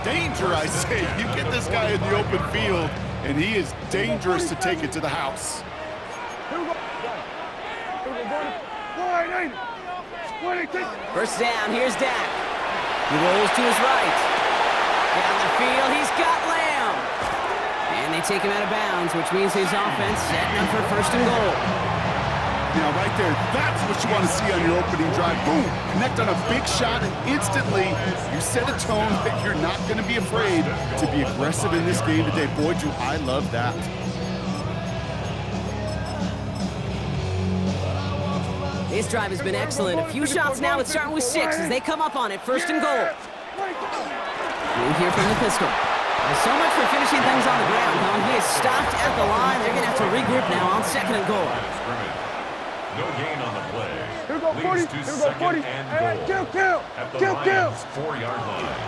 Danger, I say. You get this guy in the open field, and he is dangerous to take it to the house. First down, here's Dak. He rolls to his right. Down the field, he's got Lamb. And they take him out of bounds, which means his offense setting up for first and goal. Now, right there, that's what you want to see on your opening drive. Boom! Connect on a big shot, and instantly you set a tone that you're not going to be afraid to be aggressive in this game today. Boy, do I love that. This drive has been excellent. A few shots now. It's starting with 6 as they come up on it. First and goal. We'll hear from the pistol. Well, so much for finishing things on the ground, huh? He is stopped at the line. They're going to have to regroup now on second and goal. No gain on the play. Here we go, 40. Leads to Here we go, 40. second and Kill, goal. kill. At the Kill, kill. Lions' 4-yard line.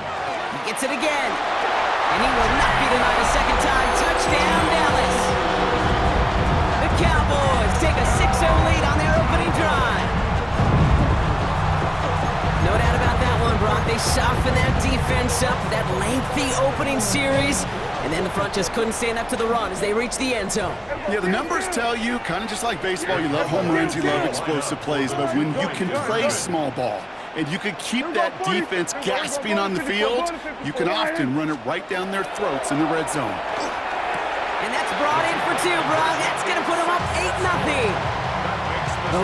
He gets it again. And he will not be denied a second time. Touchdown, Dallas. The Cowboys take a 6-0 lead on their opening drive. No doubt about that one, Brock. They softened that defense up, that lengthy opening series, and then the front just couldn't stand up to the run as they reached the end zone. Yeah, the numbers tell you, kind of just like baseball, you love home runs, you love explosive plays, but when you can play small ball and you can keep that defense gasping on the field, you can often run it right down their throats in the red zone. And that's brought in for 2, Brock. That's going to put them up 8-0.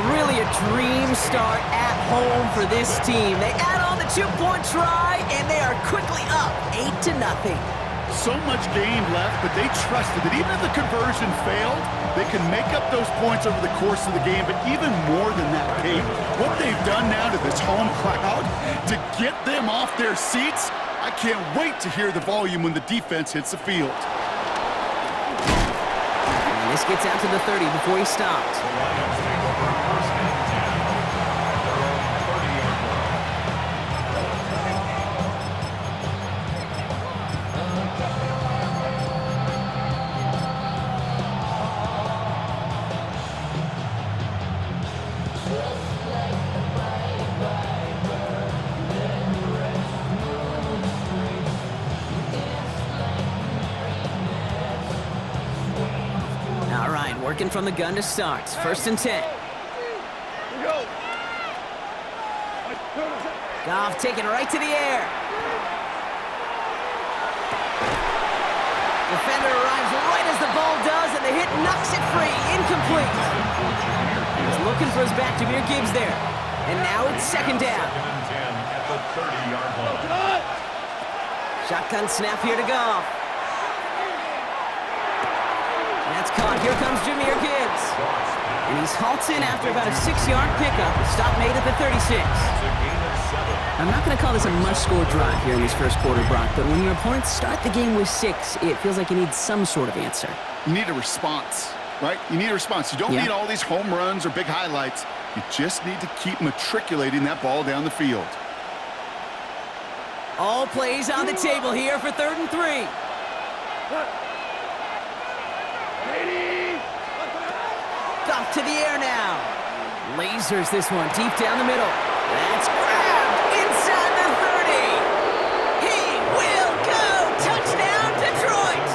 Really a dream start at home for this team. They add on the 2-point try, and they are quickly up 8-0. So much game left, but they trusted that even if the conversion failed, they can make up those points over the course of the game. But even more than that, Kate, what they've done now to this home crowd to get them off their seats, I can't wait to hear the volume when the defense hits the field. And this gets out to the 30 before he stopped. Working from the gun to start. First and 10. Goff taking right to the air. Defender arrives right as the ball does, and the hit knocks it free. Incomplete. He's looking for his back. Jameer Gibbs there. And now it's second down. Second and 10 at the 30-yard line. Shotgun snap here to Goff. That's caught. Here comes Jameer Gibbs. And he's halted after about a 6-yard pickup. The stop made at the 36. I'm not going to call this a must-score drive here in this first quarter, Brock, but when your opponents start the game with 6, it feels like you need some sort of answer. You need a response, right? You need a response. You don't need all these home runs or big highlights. You just need to keep matriculating that ball down the field. All plays on the table here for 3rd and 3. Goff to the air now. Lasers this one deep down the middle. That's grabbed inside the 30. He will go. Touchdown, Detroit.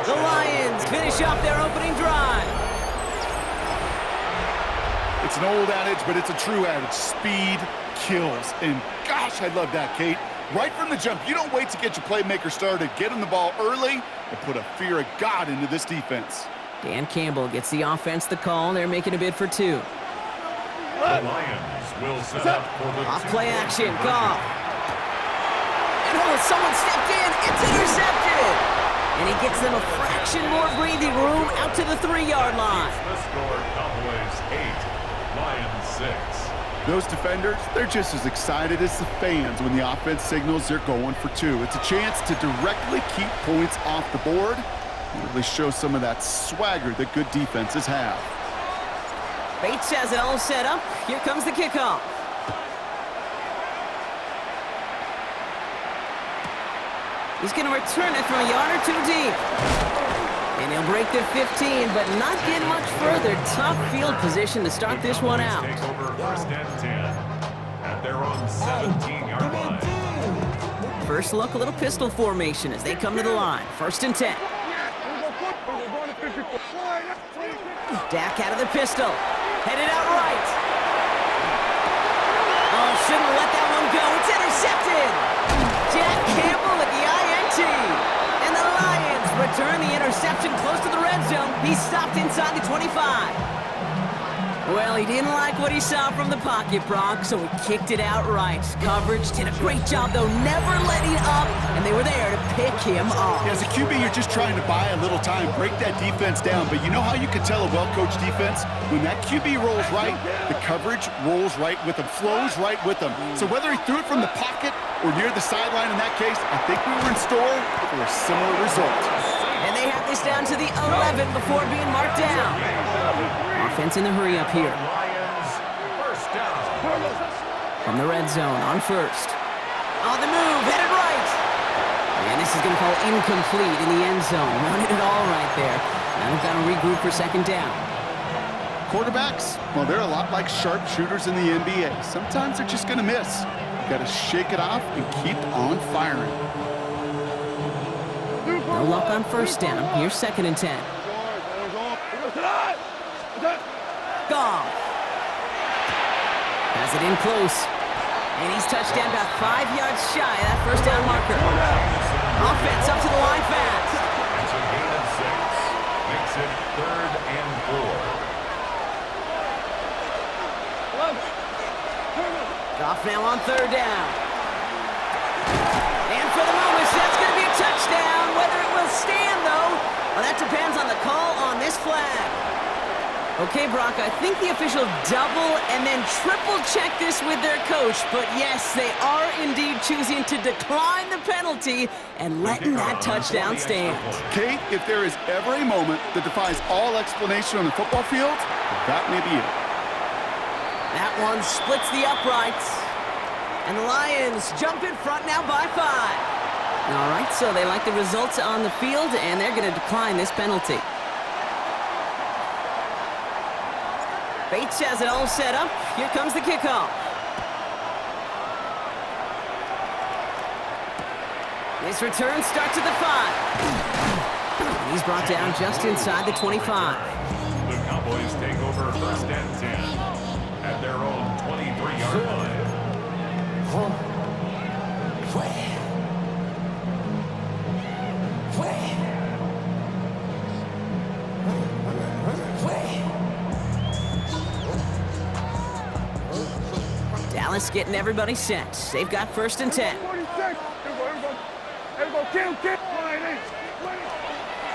The Lions finish off their opening drive. It's an old adage, but it's a true adage. Speed kills. And gosh, I love that, Kate. Right from the jump, you don't wait to get your playmaker started. Get him the ball early and put a fear of God into this defense. Dan Campbell gets the offense the call. They're making a bid for 2. The Lions will set up for the off-play action. Goff. And someone stepped in. It's intercepted. And he gets them a fraction more breathing room out to the 3-yard line. The score, Cowboys 8, Lions 6. Those defenders, they're just as excited as the fans when the offense signals they're going for 2. It's a chance to directly keep points off the board. Really show some of that swagger that good defenses have. Bates has it all set up. Here comes the kickoff. He's going to return it from a yard or 2 deep. And he'll break the 15, but not get much further. Tough field position to start this one out. Take over 1st and 10 at their own 17-yard line. First look, a little pistol formation as they come to the line. 1st and 10. Dak out of the pistol. Headed out right. Oh, shouldn't have let that one go. It's intercepted. Jack Campbell with the INT. And the Lions return the interception close to the red zone. He stopped inside the 25. Well, he didn't like what he saw from the pocket, Brock, so he kicked it outright. Coverage did a great job, though, never letting up, and they were there to pick him off. As a QB, you're just trying to buy a little time, break that defense down. But you know how you can tell a well-coached defense? When that QB rolls right, the coverage rolls right with him, flows right with him. So whether he threw it from the pocket or near the sideline in that case, I think we were in store for a similar result. And they have this down to the 11 before being marked down. Offense in the hurry up here. Lions, first down. From the red zone on 1st. On the move, headed right. And this is going to fall incomplete in the end zone. Wanted it all right there. Now they've got to regroup for 2nd down. Quarterbacks, well, they're a lot like sharpshooters in the NBA. Sometimes they're just going to miss. You got to shake it off and keep on firing. No luck on 1st down. Here's 2nd and 10. Goff has it in close. And he's touched down about 5 yards shy of that 1st down marker. Offense up to the line fast. It's a gain of 6. Makes it 3rd and 4. Goff now on 3rd down. And for the moment, that's going to be a touchdown. Whether it will stand, though, well, that depends on the call on this flag. Okay, Brock, I think the officials double and then triple check this with their coach. But yes, they are indeed choosing to decline the penalty and letting that touchdown stand. Kate, if there is ever a moment that defies all explanation on the football field, that may be it. That one splits the uprights. And the Lions jump in front now by 5. All right, so they like the results on the field, and they're going to decline this penalty. Bates has it all set up. Here comes the kickoff. This return starts at the 5. He's brought down just inside the 25. The Cowboys take over 1st and 10 at their own 23-yard line. Dallas getting everybody set. They've got 1st and 10.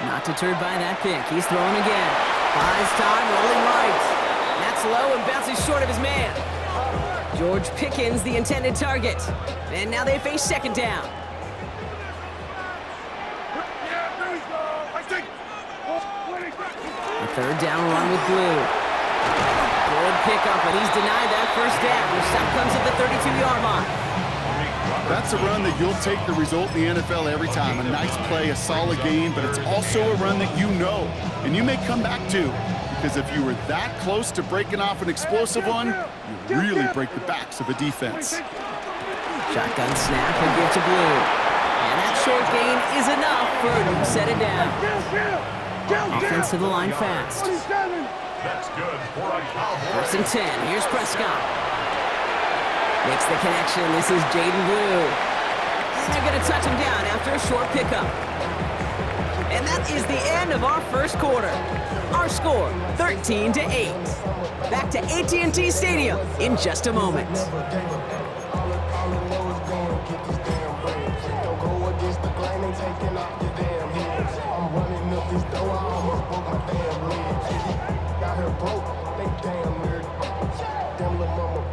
Not deterred by that pick. He's throwing again. Buys time, rolling right. That's low and bounces short of his man. George Pickens, the intended target. And now they face 2nd down. A 3rd down run with Blue. Good pickup, but he's denied that 1st down. The stop comes at the 32-yard line. That's a run that you'll take the result in the NFL every time. A nice play, a solid game, but it's also a run that you know and you may come back to, because if you were that close to breaking off an explosive one, you really break the backs of a defense. Shotgun snap and give to Blue. And that short gain is enough for him to set it down. Offense to the line fast. That's good for a Cowboy. 1st and 10. Here's Prescott. Makes the connection. This is Jaden Blue. And they're going to touch him down after a short pickup. And that is the end of our 1st quarter. Our score, 13-8. Back to AT&T Stadium in just a moment.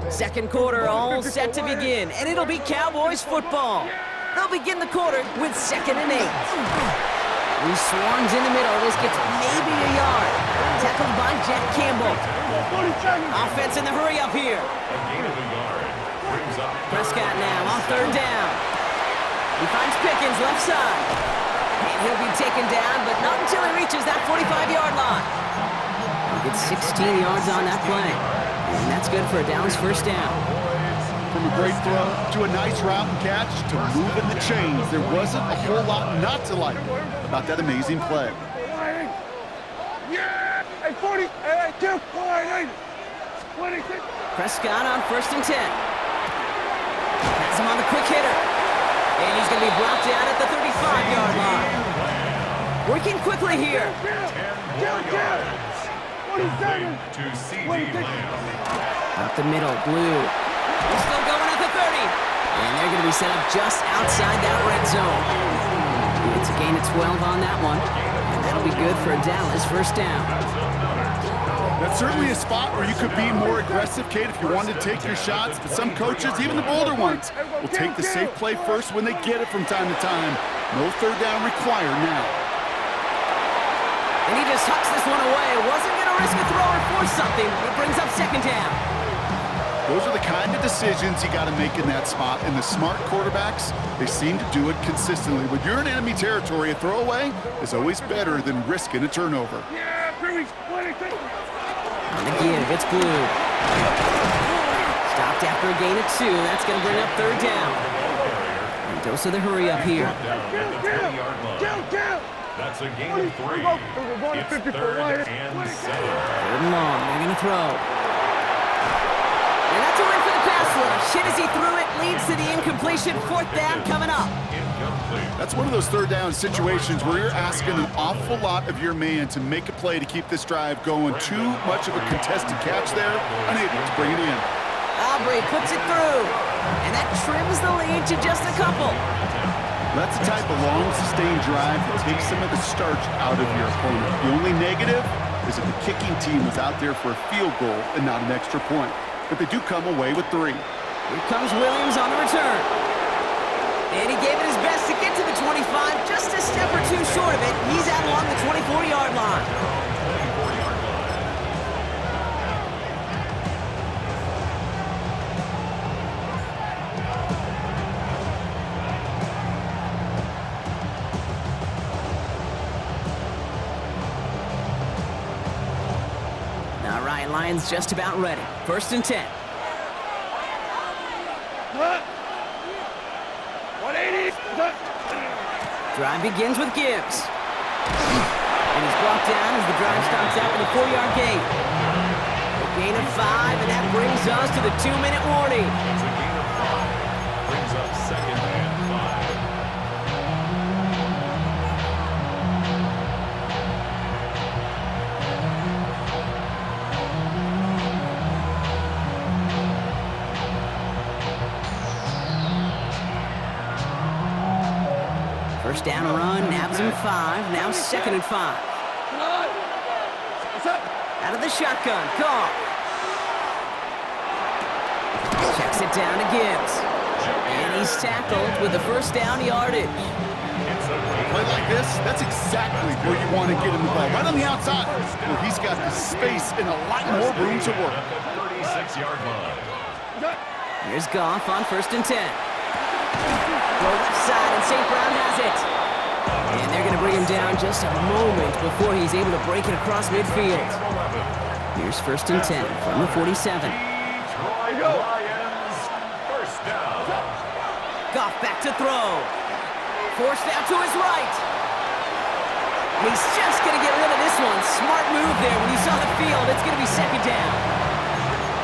Second quarter all set to begin, and it'll be Cowboys football. They'll begin the quarter with 2nd and 8. He swarms in the middle. This gets maybe a yard. Tackled by Jack Campbell. Offense in the hurry up here. A gain of a yard. Brings up Prescott now on 3rd down. He finds Pickens left side. And he'll be taken down, but not until he reaches that 45-yard line. He gets 16 yards on that play. And that's good for a Dallas 1st down. From a a great throw to a nice route and catch to moving the chains. There wasn't a whole lot not to like about that amazing play. Yeah! 40, 2, 26. Prescott on 1st and 10. Has him on the quick hitter. And he's going to be brought down at the 35-yard line. Working quickly here. 10 more yards. Complete to C.D. Lamb. Up the middle, Blue. He's still going at the 30. And they're going to be set up just outside that red zone. It's a gain of 12 on that one. And that'll be good for a Dallas first down. That's certainly a spot where you could be more aggressive, Kate, if you wanted to take your shots. But some coaches, even the bolder ones, will take the safe play first when they get it from time to time. No third down required now. And he just hucks this one away. Wasn't going to risk a throw or force something. It brings up second down. Those are the kind of decisions you got to make in that spot. And the smart quarterbacks, they seem to do it consistently. When you're in enemy territory, a throwaway is always better than risking a turnover. Yeah, 26. On the give, it's Blue. Stopped after a gain of 2. That's going to bring up third down. And Mendoza the hurry up here. That's a gain of 3. It's 3rd and 7. Third and long. They're going to throw. And that's a win for the pass rush. Hit as he threw it. Leads to the incompletion. 4th down coming up. That's one of those third down situations where you're asking an awful lot of your man to make a play to keep this drive going. Too much of a contested catch there, unable to bring it in. Aubrey puts it through, and that trims the lead to just a couple. That's the type of long, sustained drive that takes some of the starch out of your opponent. The only negative is that the kicking team was out there for a field goal and not an extra point. But they do come away with 3. Here comes Williams on the return. And he gave it his best to get to the 25, just a step or 2 short of it. He's out along the 24-yard line. All right, Lions just about ready. 1st and 10. 180. Drive begins with Gibbs. And he's brought down as the drive stops out with a 4-yard gain. A gain of 5, and that brings us to the 2-minute warning. It's a gain of 5. Brings up 2nd and 5. First down run, nabs him 5, now 2nd and 5. Out of the shotgun, Goff. Checks it down to Gibbs. And he's tackled with the first down yardage. A play like this, that's exactly where you want to get him the ball. Right on the outside, where he's got the space and a lot more room to work. 36-yard line. Here's Goff on 1st and 10. Go left side, and St. Brown has it. And they're going to bring him down just a moment before he's able to break it across midfield. Here's 1st and 10 from the 47. Lions, first down. Goff back to throw. Forced out to his right. He's just going to get rid of this one. Smart move there when he saw the field. It's going to be 2nd down.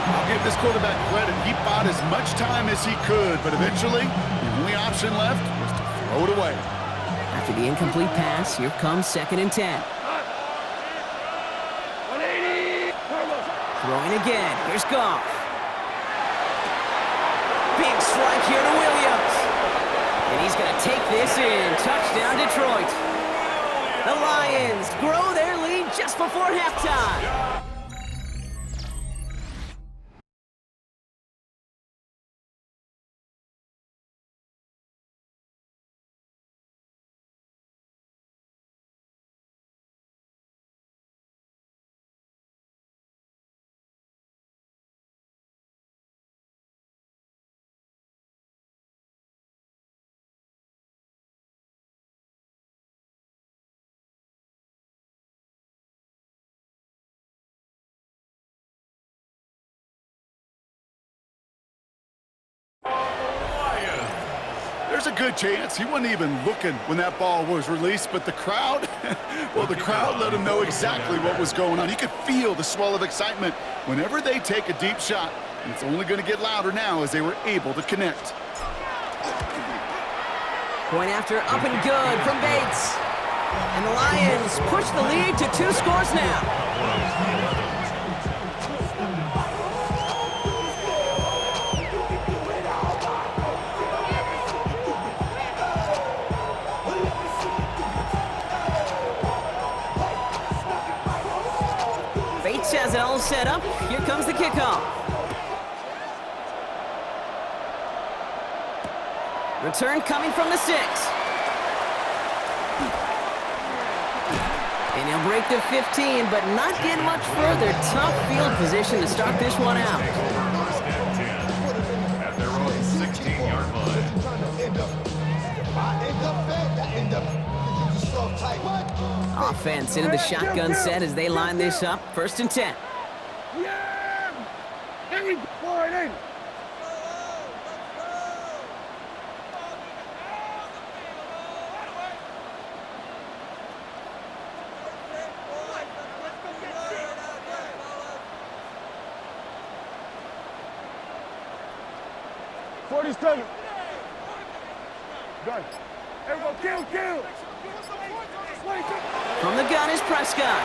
I'll give this quarterback credit. He bought as much time as he could, but eventually, the only option left was to throw it away. After the incomplete pass, here comes 2nd and 10. 180. Throwing again. Here's Goff. Big strike here to Williams. And he's going to take this in. Touchdown, Detroit. The Lions grow their lead just before halftime. There's a good chance he wasn't even looking when that ball was released, but the crowd, well, the crowd let him know exactly what was going on. You could feel the swell of excitement whenever they take a deep shot, and it's only going to get louder now as they were able to connect. Point after up and good from Bates. And the Lions push the lead to 2 scores now. Bates has it all set up. Here comes the kickoff. Return coming from the 6. And he'll break the 15, but not get much further. Tough field position to start this one out. First and 10 at their own 16-yard line. Offense into the shotgun set as they line this up. 1st and 10. Yeah! Here we go. 480. Seven. Done. Everyone, kill. From the gun is Prescott.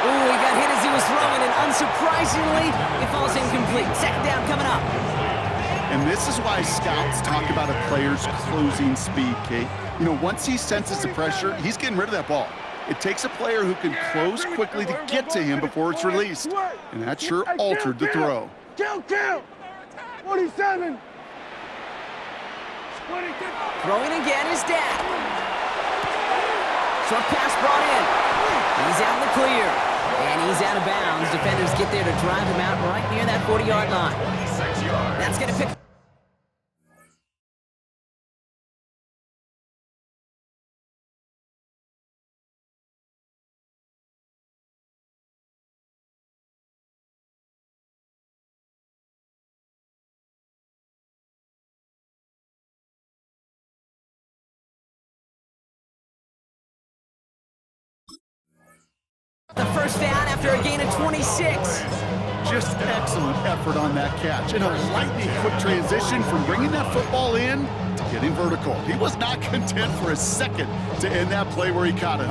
Ooh, he got hit as he was throwing, and unsurprisingly, it falls incomplete. 2nd down coming up. And this is why scouts talk about a player's closing speed, Kate. You know, once he senses the pressure, he's getting rid of that ball. It takes a player who can close quickly to get to him before it's released. And that sure altered the throw. Kill. 47. Throwing again is Dak. Short pass brought in. He's out in the clear. And he's out of bounds. Defenders get there to drive him out right near that 40-yard line. 6 yards. That's going to pick... The 1st down after a gain of 26. Just excellent effort on that catch. And a lightning quick transition from bringing that football in to getting vertical. He was not content for a second to end that play where he caught it.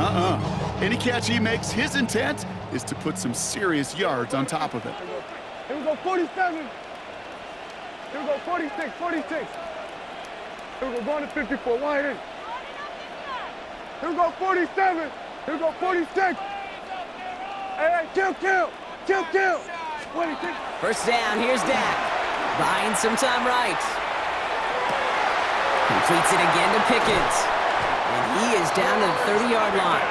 Any catch he makes, his intent is to put some serious yards on top of it. Here we go, 47. Here we go, 46. Here we go, going to 54. Wide in. Here we go, 47. Here we go, 46. Hey, kill. 26. 1st down, here's Dak. Buying some time right. Completes it again to Pickens. And he is down to the 30-yard line.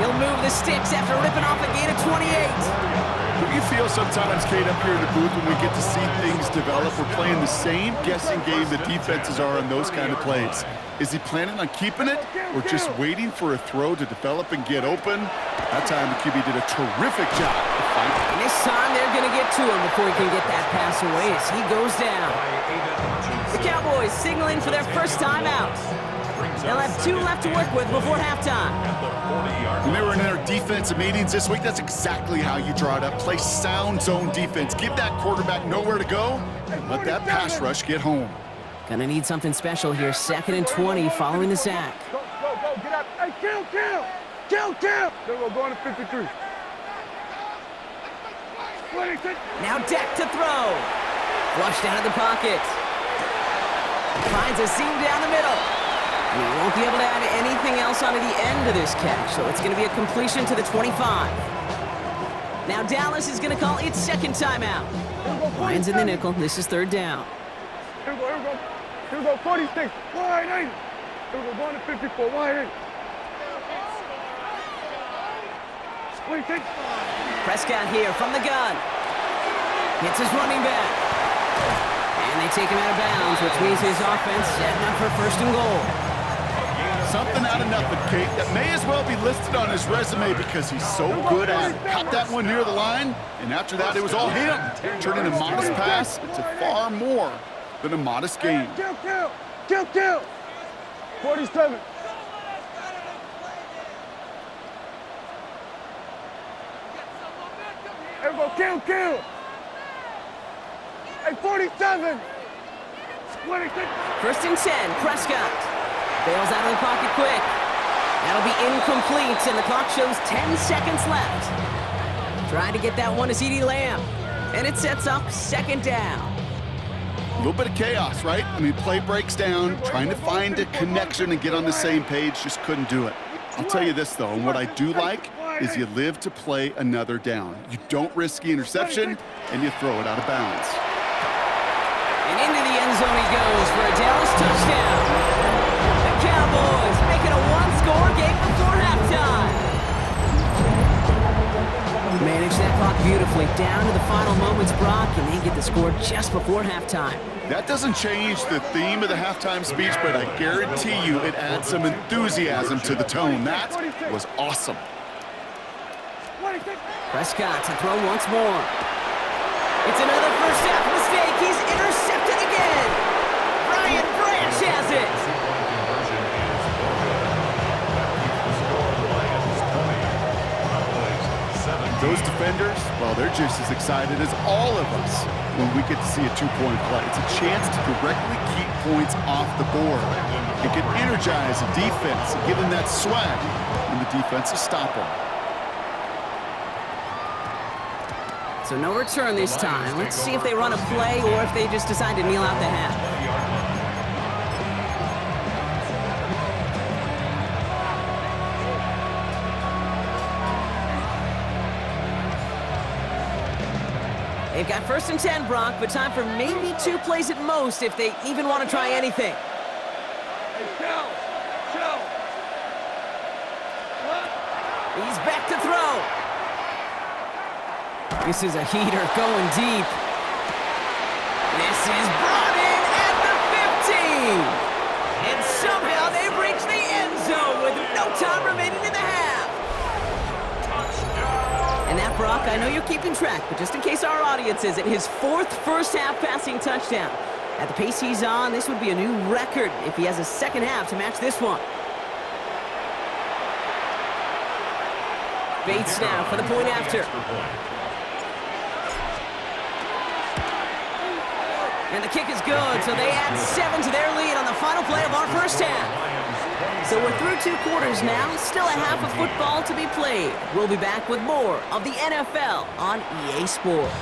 He'll move the sticks after ripping off a gain of 28. Don't you feel sometimes, Kate, up here in the booth when we get to see things develop? We're playing the same guessing game the defenses are on those kind of plays. Is he planning on keeping it or just waiting for a throw to develop and get open? That time the QB did a terrific job of finding it. And this time they're going to get to him before he can get that pass away as he goes down. The Cowboys signaling for their 1st time out. They'll have 2 left to work with before halftime. When they were in their defensive meetings this week, that's exactly how you draw it up. Play sound zone defense. Give that quarterback nowhere to go and let that pass rush get home. Gonna need something special here. 2nd and 20 following the sack. Go, get out. Hey, kill. Here we go, going to 53. 26. Now Dak to throw. Flushed out of the pocket. Finds a seam down the middle. And he won't be able to add anything else onto the end of this catch, so it's going to be a completion to the 25. Now Dallas is going to call its 2nd timeout. Lions in the nickel. This is 3rd down. Here we go, 46. Wide in. Here we go, going to 54. Wide in. 26. Prescott here from the gun. Hits his running back. And they take him out of bounds, which means his offense setting up for 1st and goal. Something out of nothing, Kate. That may as well be listed on his resume because he's so good at it. Caught that one near the line, and after that, it was all him. Turning a modest pass into far more than a modest gain. Kill. Kill. 47. There we go, kill. Hey, 47. 26. First and 10, Prescott. Bails out of the pocket quick. That'll be incomplete, and the clock shows 10 seconds left. Trying to get that one to CeeDee Lamb. And it sets up second down. A little bit of chaos, right? I mean, play breaks down, trying to find a connection and get on the same page, just couldn't do it. I'll tell you this, though, and what I do like is you live to play another down. You don't risk the interception, and you throw it out of bounds. And into the end zone he goes for a Dallas touchdown. The Cowboys make it a one-score game before halftime. Manage that clock beautifully down to the final moments, Brock, and they get the score just before halftime. That doesn't change the theme of the halftime speech, but I guarantee you it adds some enthusiasm to the tone. That was awesome. Prescott to throw once more. It's another first half mistake. He's intercepted again. Brian Branch has it. Those defenders, well, they're just as excited as all of us when we get to see a two-point play. It's a chance to directly keep points off the board. It can energize a defense and give them that swag when the defense is stopping. So no return this time. Let's see if they run a play or if they just decide to kneel out the half. They've got first and 10, Brock, but time for maybe 2 plays at most if they even want to try anything. Chill. He's back to throw. This is a heater going deep. This is brought in at the 15. And somehow they've reached the end zone with no time remaining in the half. And that, Brock, I know you're keeping track, but just in case our audience isn't, his 4th first-half passing touchdown. At the pace he's on, this would be a new record if he has a second half to match this one. Bates now for the point after. And the kick is good, so they add 7 to their lead on the final play of our first half. So we're through 2 quarters now, still a half of football to be played. We'll be back with more of the NFL on EA Sports.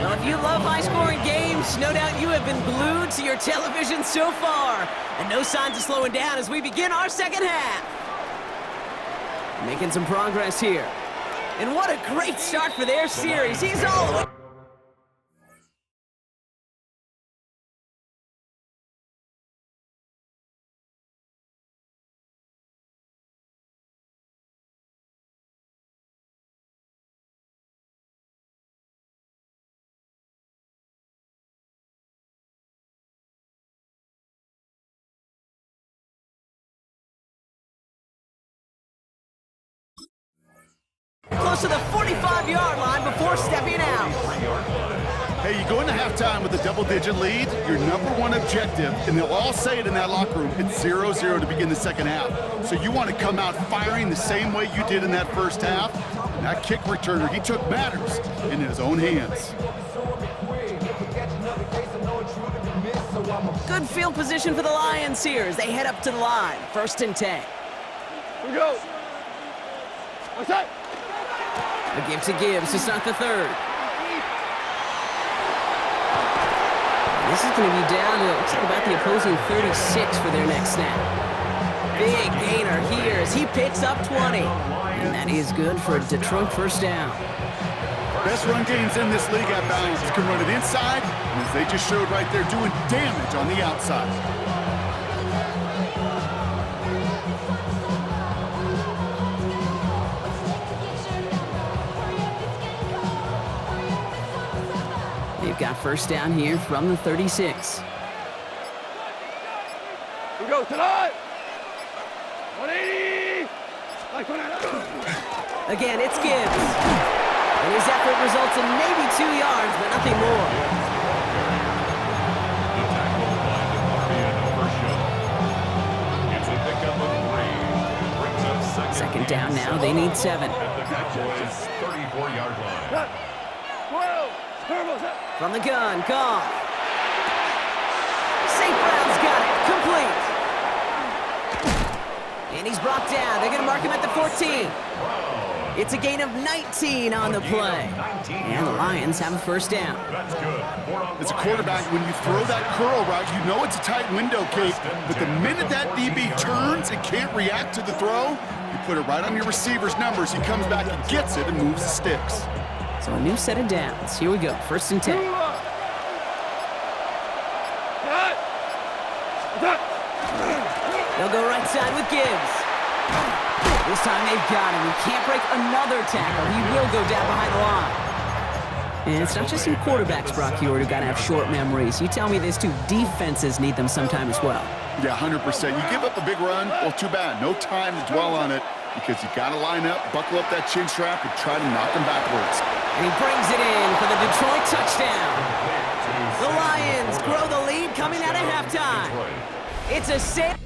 Well, if you love high-scoring games, no doubt you have been glued to your television so far. And no signs of slowing down as we begin our second half. Making some progress here. And what a great start for their series. He's all the way. Close to the 45-yard line before stepping out. Hey, you go into halftime with a double-digit lead, your number one objective, and they'll all say it in that locker room, it's 0-0 to begin the second half. So you want to come out firing the same way you did in that first half. And that kick returner, he took matters in his own hands. Good field position for the Lions here as they head up to the line. First and 10. Here we go. What's that? A give to Gibbs to start the third. This is going to be down to, looks like about the opposing 36 for their next snap. Big gainer here as he picks up 20. And that is good for a Detroit first down. Best run games in this league at balance. Can run it inside, and as they just showed right there, doing damage on the outside. They've got first down here from the 36. Here we go, tonight. 180. Again, it's Gibbs. And his effort results in maybe 2 yards, but nothing more. The tackle by DeMarvin overshot. It's a pickup of 3. Brings up Second down now. They need 7. At the Cowboys' 34-yard line. From the gun, Goff. St. Brown's got it. Complete. And he's brought down. They're going to mark him at the 14. It's a gain of 19 on the play. And the Lions have a first down. That's good. As a quarterback, when you throw that curl route, you know it's a tight window, Kate. But the minute that DB turns and can't react to the throw, you put it right on your receiver's numbers. He comes back and gets it and moves the sticks. So a new set of downs. Here we go. First and 10. They'll go right side with Gibbs. This time they've got him. He can't break another tackle. He will go down behind the line. And it's not just some quarterbacks, Brock Heward, who got to have short memories. You tell me this too, defenses need them sometime as well. Yeah, 100%. You give up a big run, well, too bad. No time to dwell on it because you got to line up, buckle up that chin strap, and try to knock him backwards. And he brings it in for the Detroit touchdown. The Lions grow the lead coming out of halftime. It's a save.